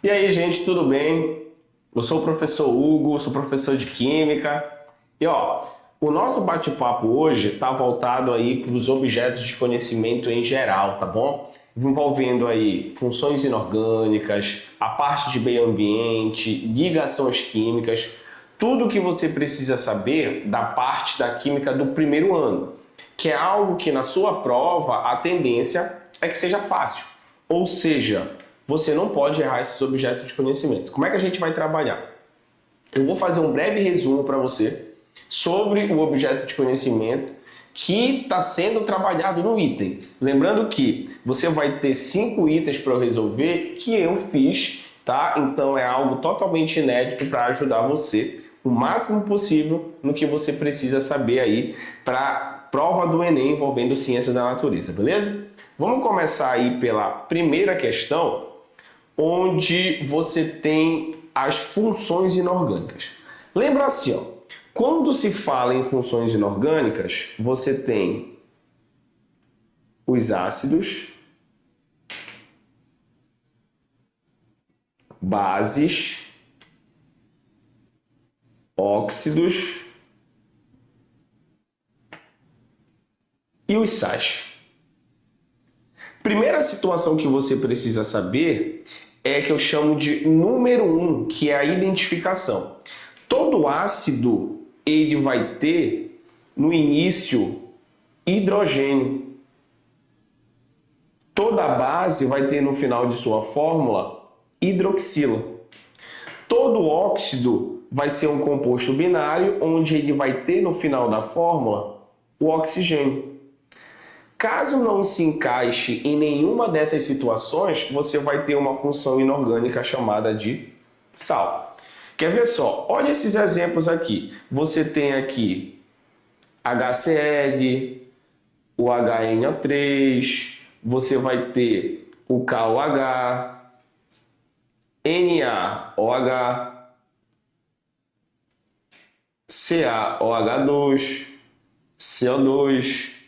E aí, gente, tudo bem? Eu sou o professor Hugo, sou professor de Química. E o nosso bate-papo hoje está voltado aí para os objetos de conhecimento em geral, tá bom? Envolvendo aí funções inorgânicas, a parte de meio ambiente, ligações químicas, tudo que você precisa saber da parte da química do primeiro ano, que é algo que na sua prova a tendência é que seja fácil. Ou seja, você não pode errar esses objetos de conhecimento. Como é que a gente vai trabalhar? Eu vou fazer um breve resumo para você sobre o objeto de conhecimento que está sendo trabalhado no item. Lembrando que você vai ter 5 itens para eu resolver que eu fiz, tá? Então é algo totalmente inédito para ajudar você o máximo possível no que você precisa saber aí para prova do Enem envolvendo ciência da natureza, beleza? Vamos começar aí pela primeira questão, onde você tem as funções inorgânicas. Lembra assim, quando se fala em funções inorgânicas, você tem os ácidos, bases, óxidos e os sais. Primeira situação que você precisa saber é que eu chamo de número 1, que é a identificação. Todo ácido ele vai ter no início hidrogênio. Toda base vai ter no final de sua fórmula hidroxila. Todo óxido vai ser um composto binário, onde ele vai ter no final da fórmula o oxigênio. Caso não se encaixe em nenhuma dessas situações, você vai ter uma função inorgânica chamada de sal. Quer ver só? Olha esses exemplos aqui. Você tem aqui HCl, o HNO3, você vai ter o KOH, NaOH, CaOH2, CO2,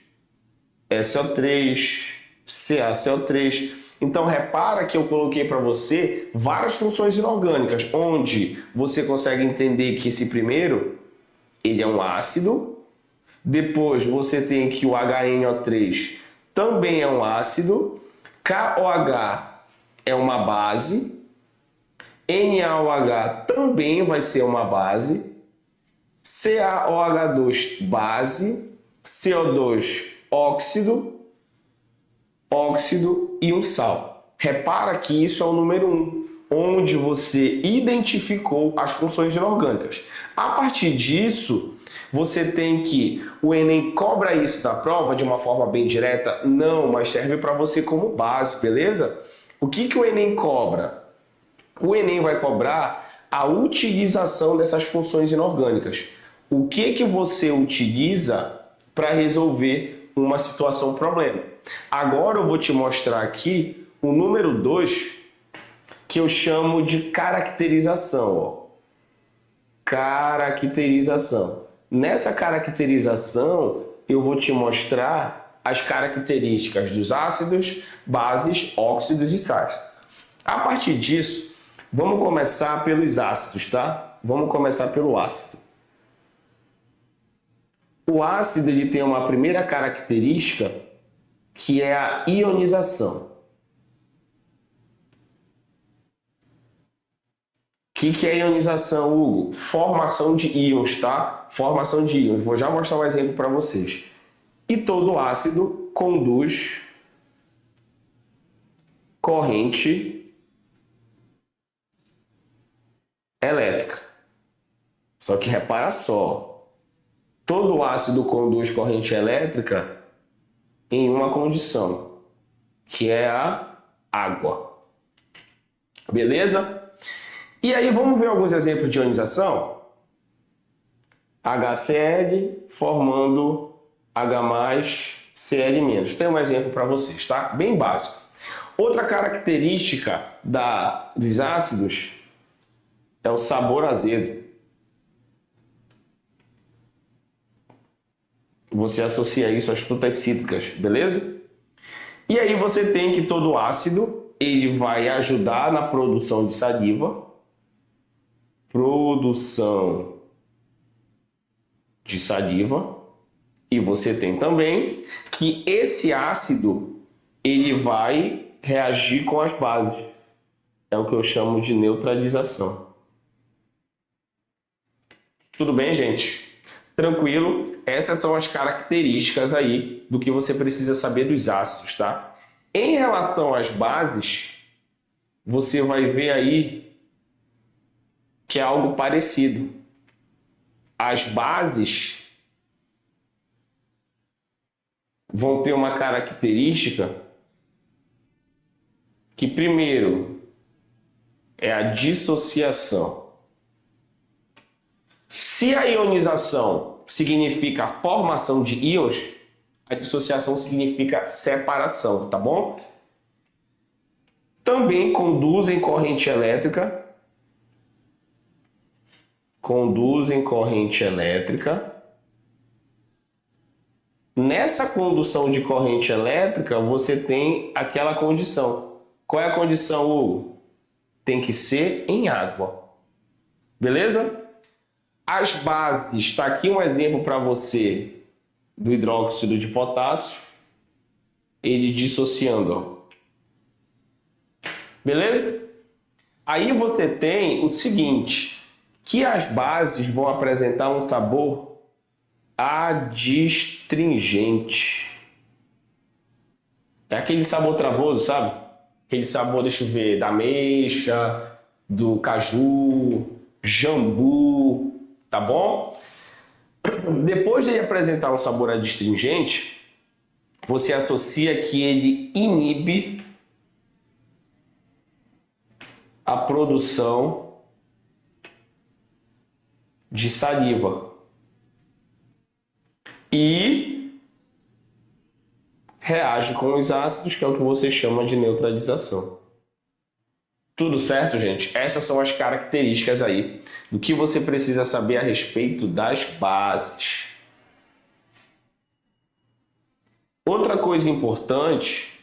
SO3, CaCO3. Então repara que eu coloquei para você várias funções inorgânicas, onde você consegue entender que esse primeiro ele é um ácido. Depois você tem que o HNO3 também é um ácido, KOH é uma base, NaOH também vai ser uma base, CaOH2 base, CO2 óxido, óxido e um sal. Repara que isso é o número 1, onde você identificou as funções inorgânicas. A partir disso, você tem que... O Enem cobra isso da prova de uma forma bem direta? Não, mas serve para você como base, beleza? O que o Enem cobra? O Enem vai cobrar a utilização dessas funções inorgânicas. O que você utiliza para resolver uma situação, um problema. Agora eu vou te mostrar aqui o número 2, que eu chamo de caracterização. Caracterização. Nessa caracterização, eu vou te mostrar as características dos ácidos, bases, óxidos e sais. A partir disso, vamos começar pelos ácidos, tá? Vamos começar pelo ácido. O ácido ele tem uma primeira característica que é a ionização. O que é ionização, Hugo? Formação de íons, tá? Formação de íons. Vou já mostrar um exemplo para vocês. E todo ácido conduz corrente elétrica. Só que repara só. Todo ácido conduz corrente elétrica em uma condição, que é a água. Beleza? E aí vamos ver alguns exemplos de ionização? HCl formando H+Cl-. Tem um exemplo para vocês, tá? Bem básico. Outra característica dos ácidos é o sabor azedo. Você associa isso às frutas cítricas, beleza? E aí você tem que todo ácido ele vai ajudar na produção de saliva. Produção de saliva. E você tem também que esse ácido ele vai reagir com as bases. É o que eu chamo de neutralização. Tudo bem, gente? Tranquilo? Essas são as características aí do que você precisa saber dos ácidos, tá? Em relação às bases, você vai ver aí que é algo parecido. As bases vão ter uma característica que, primeiro, é a dissociação. Se a ionização significa a formação de íons, a dissociação significa separação, tá bom? Também conduzem corrente elétrica. Conduzem corrente elétrica. Nessa condução de corrente elétrica, você tem aquela condição. Qual é a condição, Hugo? Tem que ser em água. Beleza? As bases, está aqui um exemplo para você do hidróxido de potássio, ele dissociando, ó. Beleza? Aí você tem o seguinte, que as bases vão apresentar um sabor adstringente. É aquele sabor travoso, sabe? Aquele sabor, deixa eu ver, da ameixa, do caju, jambu, tá bom? Depois de ele apresentar um sabor adstringente, você associa que ele inibe a produção de saliva e reage com os ácidos, que é o que você chama de neutralização. Tudo certo, gente? Essas são as características aí do que você precisa saber a respeito das bases. Outra coisa importante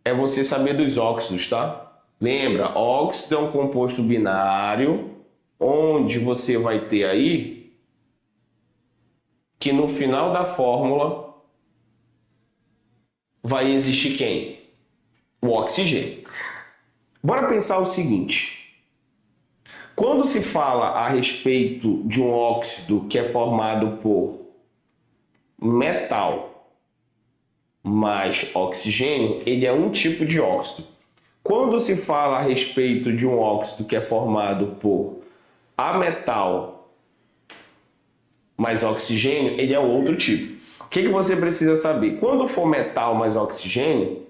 é você saber dos óxidos, tá? Lembra, óxido é um composto binário, onde você vai ter aí que no final da fórmula vai existir quem? O oxigênio. Bora pensar o seguinte. Quando se fala a respeito de um óxido que é formado por metal mais oxigênio, ele é um tipo de óxido. Quando se fala a respeito de um óxido que é formado por ametal mais oxigênio, ele é outro tipo. O que você precisa saber? Quando for metal mais oxigênio,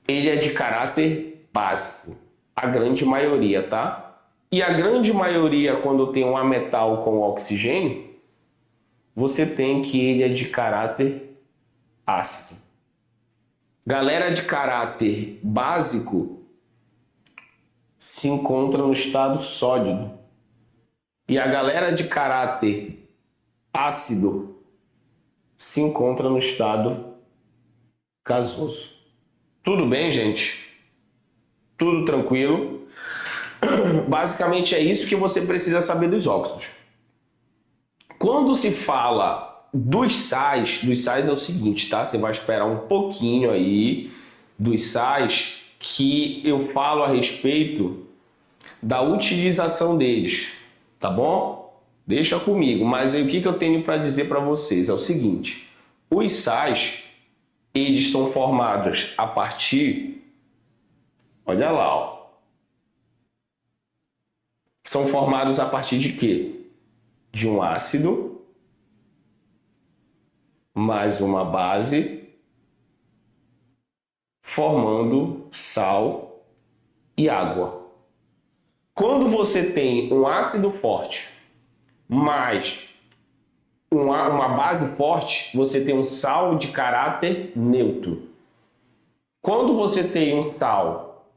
ele é de caráter básico. A grande maioria, tá? E a grande maioria, quando tem um ametal com oxigênio, você tem que ele é de caráter ácido. Galera de caráter básico se encontra no estado sólido. E a galera de caráter ácido se encontra no estado gasoso. Tudo bem, gente? Tudo tranquilo? Basicamente é isso que você precisa saber dos óxidos. Quando se fala dos sais é o seguinte, tá? Você vai esperar um pouquinho aí dos sais que eu falo a respeito da utilização deles, tá bom? Deixa comigo, mas aí o que eu tenho para dizer para vocês é o seguinte, os sais, eles são formados a partir, olha lá, ó, são formados a partir de quê? De um ácido mais uma base, formando sal e água. Quando você tem um ácido forte mais uma base forte, você tem um sal de caráter neutro. Quando você tem um sal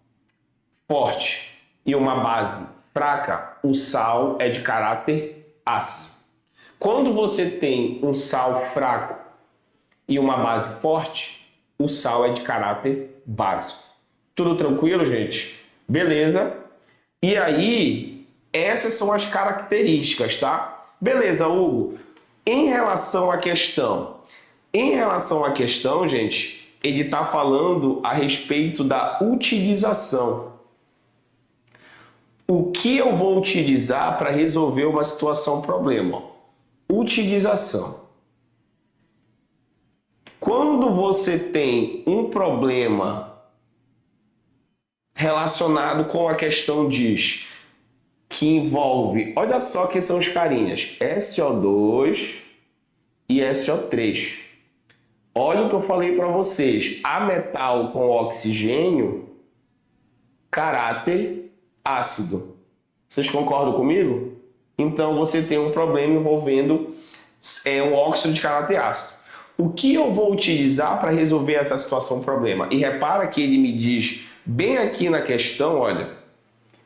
forte e uma base fraca, o sal é de caráter ácido. Quando você tem um sal fraco e uma base forte, o sal é de caráter básico. Tudo tranquilo, gente? Beleza? E aí, essas são as características, tá? Beleza, Hugo. Em relação à questão, gente, ele está falando a respeito da utilização. O que eu vou utilizar para resolver uma situação, problema? Utilização. Quando você tem um problema relacionado com a questão diz que envolve, olha só que são os carinhas, SO2 e SO3. Olha o que eu falei para vocês, a metal com oxigênio, caráter ácido. Vocês concordam comigo? Então você tem um problema envolvendo um óxido de caráter ácido. O que eu vou utilizar para resolver essa situação, problema? E repara que ele me diz, bem aqui na questão, olha,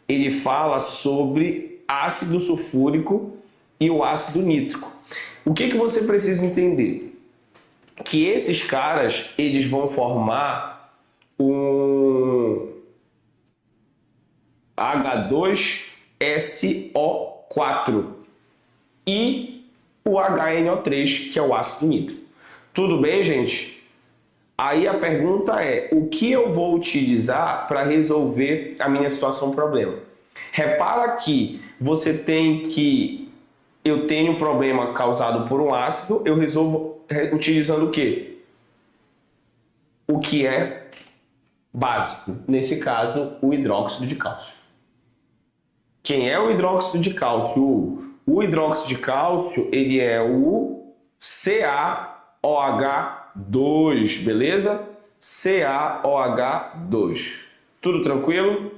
ele fala sobre ácido sulfúrico e o ácido nítrico. O que você precisa entender? Que esses caras, eles vão formar um H2SO4 e o HNO3, que é o ácido nítrico. Tudo bem, gente? Aí a pergunta é, o que eu vou utilizar para resolver a minha situação, problema? Repara que você tem que, eu tenho um problema causado por um ácido, eu resolvo utilizando o quê? O que é básico, nesse caso, o hidróxido de cálcio. Quem é o hidróxido de cálcio? O hidróxido de cálcio, ele é o CaOH2, beleza? CaOH2. Tudo tranquilo?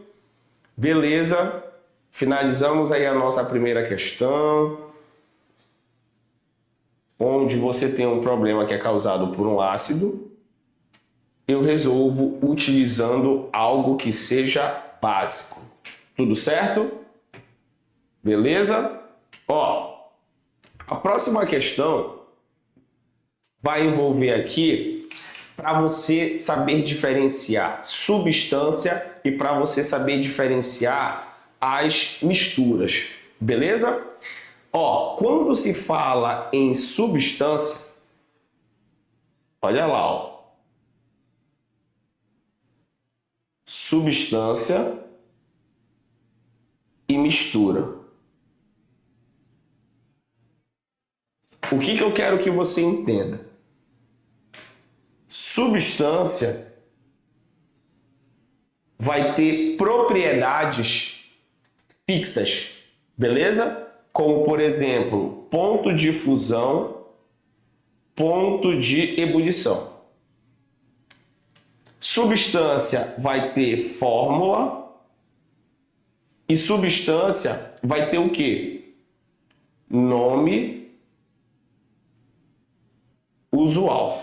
Beleza? Finalizamos aí a nossa primeira questão, onde você tem um problema que é causado por um ácido. Eu resolvo utilizando algo que seja básico. Tudo certo? Beleza? Ó, a próxima questão vai envolver aqui para você saber diferenciar substância e para você saber diferenciar as misturas. Beleza? Ó, quando se fala em substância, olha lá, ó. Substância e mistura. O que eu quero que você entenda? Substância vai ter propriedades fixas, beleza? Como, por exemplo, ponto de fusão, ponto de ebulição. Substância vai ter fórmula e substância vai ter o quê? Nome usual.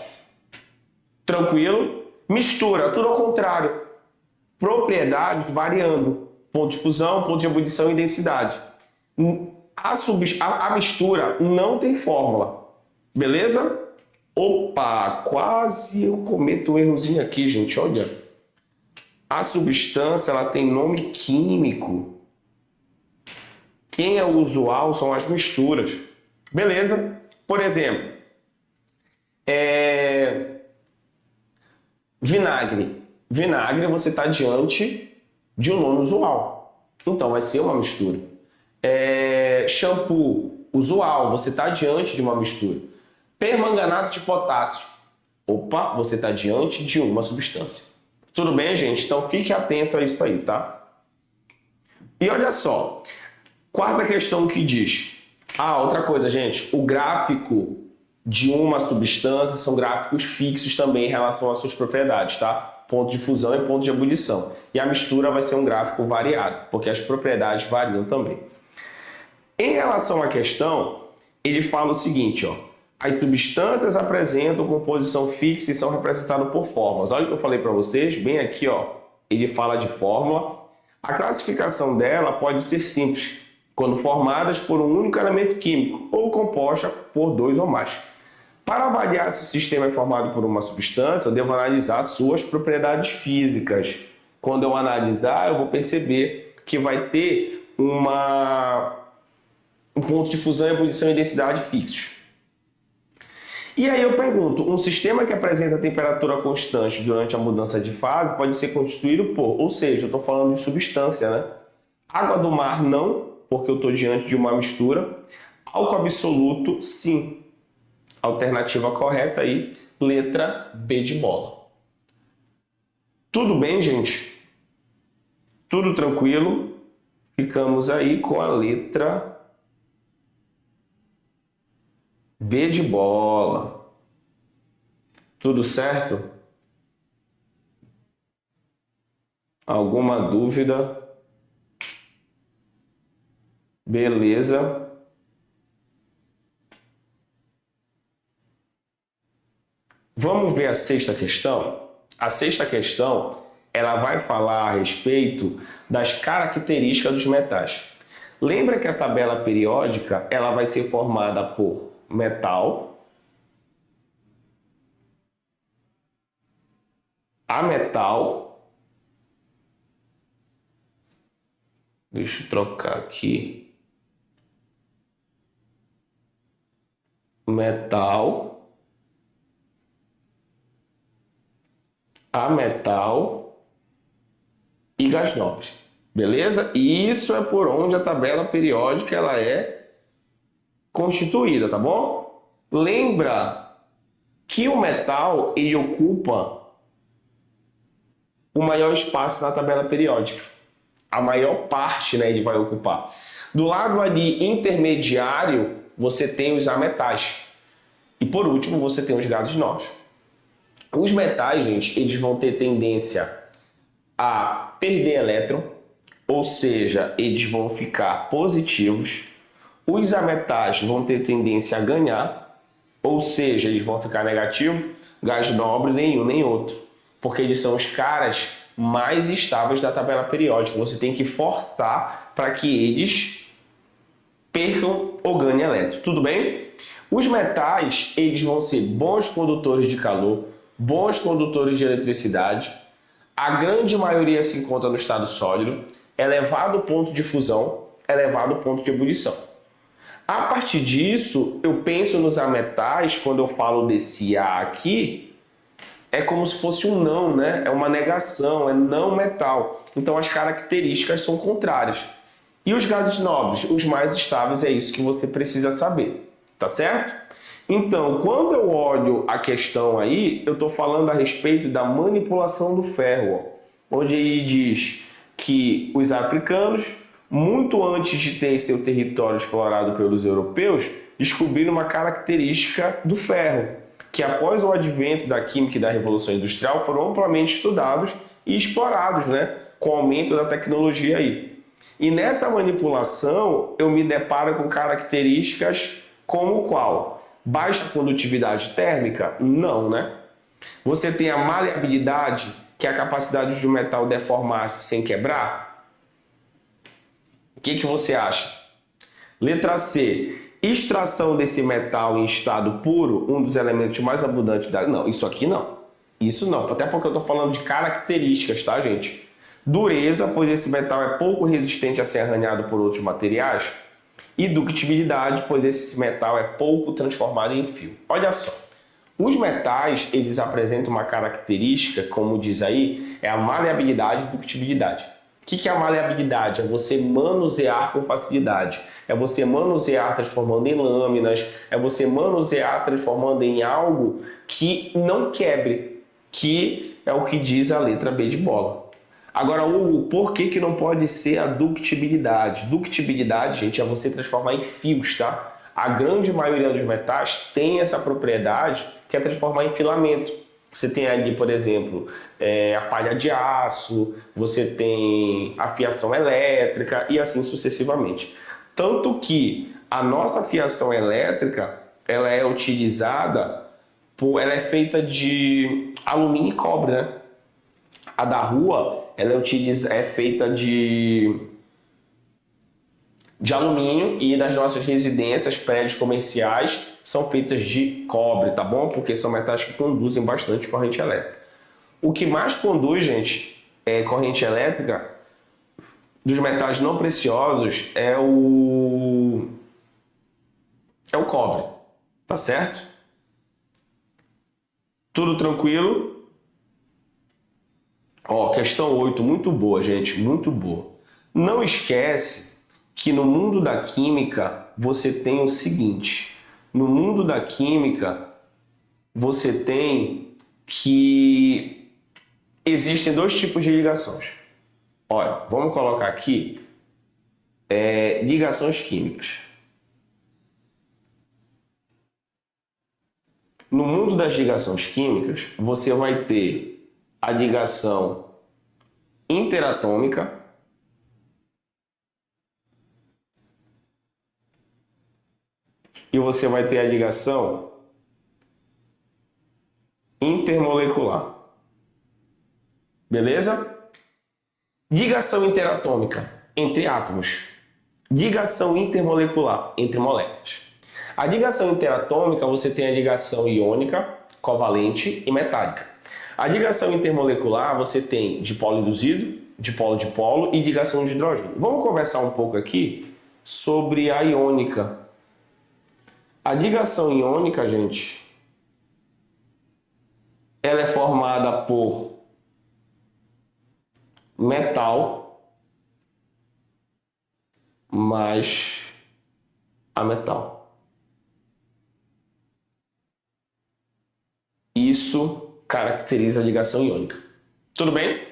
Tranquilo? Mistura, tudo ao contrário. Propriedades variando. Ponto de fusão, ponto de ebulição e densidade. A mistura não tem fórmula. Beleza? Opa, quase eu cometo um errozinho aqui, gente. Olha. A substância, ela tem nome químico. Quem é o usual são as misturas. Beleza? Por exemplo, vinagre. Vinagre, você está diante de um nome usual. Então, vai ser uma mistura. Shampoo, usual, você está diante de uma mistura. Permanganato de potássio. Opa, você está diante de uma substância. Tudo bem, gente? Então, fique atento a isso aí, tá? E olha só. Quarta questão que diz. Outra coisa, gente. O gráfico de uma substância são gráficos fixos também em relação às suas propriedades, tá? Ponto de fusão e ponto de ebulição. E a mistura vai ser um gráfico variado, porque as propriedades variam também. Em relação à questão, ele fala o seguinte, ó. As substâncias apresentam composição fixa e são representadas por fórmulas. Olha o que eu falei para vocês, bem aqui, ó. Ele fala de fórmula. A classificação dela pode ser simples, quando formadas por um único elemento químico ou composta por dois ou mais. Para avaliar se o sistema é formado por uma substância, eu devo analisar suas propriedades físicas. quando eu analisar, eu vou perceber que vai ter um ponto de fusão, ebulição e densidade fixos. E aí eu pergunto, um sistema que apresenta temperatura constante durante a mudança de fase pode ser constituído por, ou seja, eu estou falando de substância, né? Água do mar não, porque eu estou diante de uma mistura. Álcool absoluto, sim. Alternativa correta aí, letra B de bola. Tudo bem, gente? Tudo tranquilo? Ficamos aí com a letra B de bola. Tudo certo? Alguma dúvida? Beleza. Vamos ver a sexta questão? A sexta questão, ela vai falar a respeito das características dos metais. Lembra que a tabela periódica, ela vai ser formada por metal, ametal, deixa eu trocar aqui, metal, ametal e gás nobre, beleza? E isso é por onde a tabela periódica ela é constituída, tá bom? Lembra que o metal ele ocupa o maior espaço na tabela periódica. A maior parte, né, ele vai ocupar. Do lado ali intermediário, você tem os ametais. E por último, você tem os gases nobres. Os metais, gente, eles vão ter tendência a perder elétron, ou seja, eles vão ficar positivos. Os ametais vão ter tendência a ganhar, ou seja, eles vão ficar negativos. Gás nobre, nenhum nem outro, porque eles são os caras mais estáveis da tabela periódica. Você tem que forçar para que eles percam ou ganhem elétron. Tudo bem? Os metais, eles vão ser bons condutores de calor, bons condutores de eletricidade. A grande maioria se encontra no estado sólido, elevado ponto de fusão, elevado ponto de ebulição. A partir disso, eu penso nos ametais, quando eu falo desse A aqui, é como se fosse um não, né? É uma negação, é não metal. Então as características são contrárias. E os gases nobres, os mais estáveis, é isso que você precisa saber, tá certo? Então, quando eu olho a questão aí, eu estou falando a respeito da manipulação do ferro, onde ele diz que os africanos, muito antes de ter seu território explorado pelos europeus, descobriram uma característica do ferro, que após o advento da química e da Revolução Industrial foram amplamente estudados e explorados, né, com o aumento da tecnologia aí. E nessa manipulação eu me deparo com características como qual? Baixa condutividade térmica? Não, né? Você tem a maleabilidade, que é a capacidade de um metal deformar-se sem quebrar? O que você acha? Letra C. Extração desse metal em estado puro, um dos elementos mais abundantes da... Não, isso aqui não. Isso não, até porque eu estou falando de características, tá, gente? Dureza, pois esse metal é pouco resistente a ser arranhado por outros materiais. E ductibilidade, pois esse metal é pouco transformado em fio. Olha só, os metais, eles apresentam uma característica, como diz aí, é a maleabilidade e ductibilidade. O que é a maleabilidade? É você manusear com facilidade. É você manusear transformando em lâminas. É você manusear transformando em algo que não quebre. Que é o que diz a letra B de bola. Agora, o porquê que não pode ser a ductibilidade? Ductibilidade, gente, é você transformar em fios, tá? A grande maioria dos metais tem essa propriedade que é transformar em filamento. Você tem ali, por exemplo, a palha de aço, você tem a fiação elétrica e assim sucessivamente. Tanto que a nossa fiação elétrica, ela é utilizada, ela é feita de alumínio e cobre, né? A da rua, ela é feita de alumínio e das nossas residências, prédios comerciais, são feitas de cobre, tá bom? Porque são metais que conduzem bastante corrente elétrica. O que mais conduz, gente, corrente elétrica dos metais não preciosos é o cobre, tá certo? Tudo tranquilo? Ó, questão 8, muito boa, gente, muito boa. Não esquece que no mundo da química você tem o seguinte, no mundo da química você tem que existem dois tipos de ligações. Olha, vamos colocar aqui ligações químicas. No mundo das ligações químicas, você vai ter a ligação interatômica e você vai ter a ligação intermolecular. Beleza? Ligação interatômica entre átomos. Ligação intermolecular entre moléculas. A ligação interatômica você tem a ligação iônica, covalente e metálica. A ligação intermolecular você tem dipolo induzido, dipolo-dipolo e ligação de hidrogênio. Vamos conversar um pouco aqui sobre a iônica. A ligação iônica, gente, ela é formada por metal mais a metal. Isso caracteriza a ligação iônica. Tudo bem?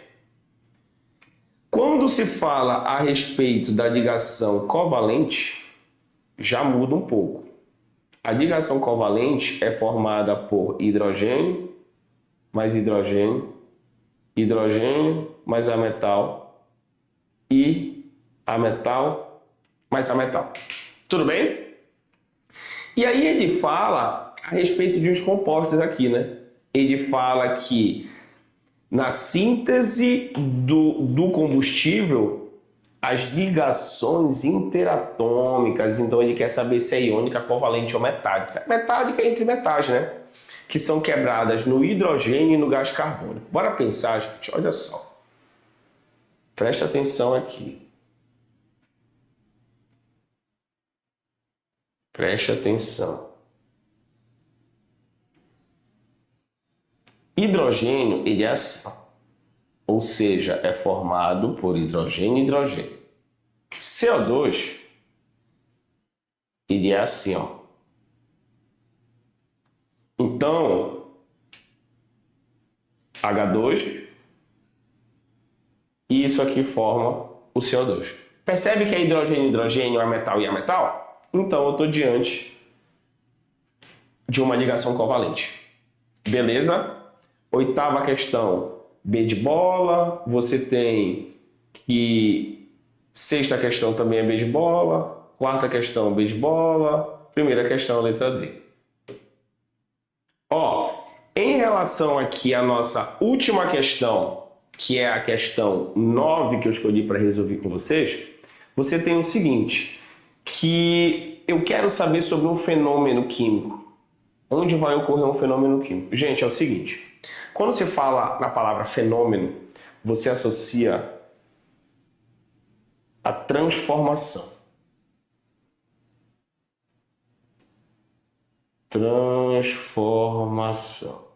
Quando se fala a respeito da ligação covalente, já muda um pouco. A ligação covalente é formada por hidrogênio mais hidrogênio, hidrogênio mais a metal e a metal mais a metal. Tudo bem? E aí ele fala a respeito de uns compostos aqui, né? Ele fala que na síntese do combustível, as ligações interatômicas, então ele quer saber se é iônica, covalente ou metálica. Metálica é entre metais, né? Que são quebradas no hidrogênio e no gás carbônico. Bora pensar, gente, olha só. Presta atenção aqui. Preste atenção. Hidrogênio, ele é assim, ó. Ou seja, é formado por hidrogênio e hidrogênio. CO2, ele é assim, ó. Então, H2, e isso aqui forma o CO2. Percebe que é hidrogênio, hidrogênio, é metal e é metal? Então, eu estou diante de uma ligação covalente. Beleza? Oitava questão, B de bola. Você tem que sexta questão também é B de bola. Quarta questão, B de bola. Primeira questão, letra D. Ó, em relação aqui à nossa última questão, que é a questão 9 que eu escolhi para resolver com vocês, você tem o seguinte, que eu quero saber sobre um fenômeno químico. Onde vai ocorrer um fenômeno químico? Gente, é o seguinte, quando se fala na palavra fenômeno, você associa a transformação. Transformação.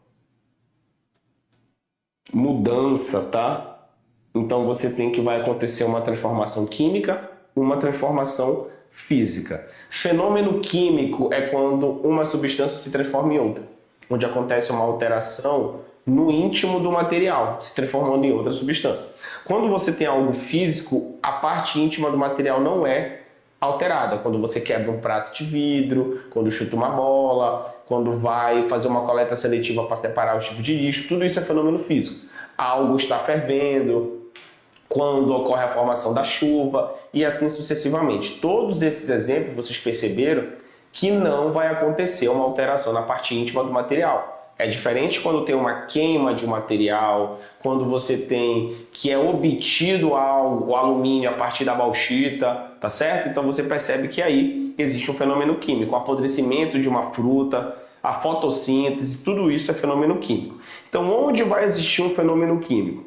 Mudança, tá? Então você tem que vai acontecer uma transformação química, uma transformação física. Fenômeno químico é quando uma substância se transforma em outra, onde acontece uma alteração no íntimo do material, se transformando em outra substância. Quando você tem algo físico, a parte íntima do material não é alterada. Quando você quebra um prato de vidro, quando chuta uma bola, quando vai fazer uma coleta seletiva para separar os tipos de lixo, tudo isso é fenômeno físico. Algo está fervendo, quando ocorre a formação da chuva e assim sucessivamente. Todos esses exemplos vocês perceberam que não vai acontecer uma alteração na parte íntima do material. É diferente quando tem uma queima de um material, quando você tem que é obtido algo, o alumínio a partir da bauxita, tá certo? Então você percebe que aí existe um fenômeno químico, o apodrecimento de uma fruta, a fotossíntese, tudo isso é fenômeno químico. Então onde vai existir um fenômeno químico?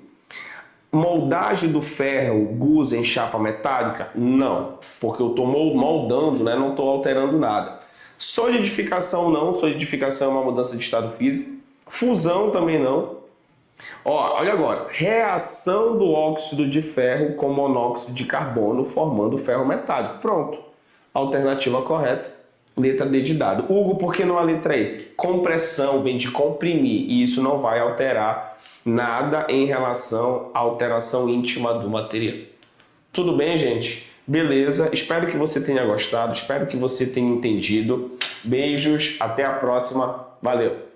Moldagem do ferro, gusa em chapa metálica? Não, porque eu estou moldando, né? Não estou alterando nada. Solidificação não, solidificação é uma mudança de estado físico. Fusão também não. Ó, olha agora, reação do óxido de ferro com monóxido de carbono formando ferro metálico. Pronto, alternativa correta, letra D de dado. Hugo, por que não a letra E? Compressão vem de comprimir e isso não vai alterar nada em relação à alteração íntima do material. Tudo bem, gente? Beleza, espero que você tenha gostado, espero que você tenha entendido. Beijos, até a próxima, valeu!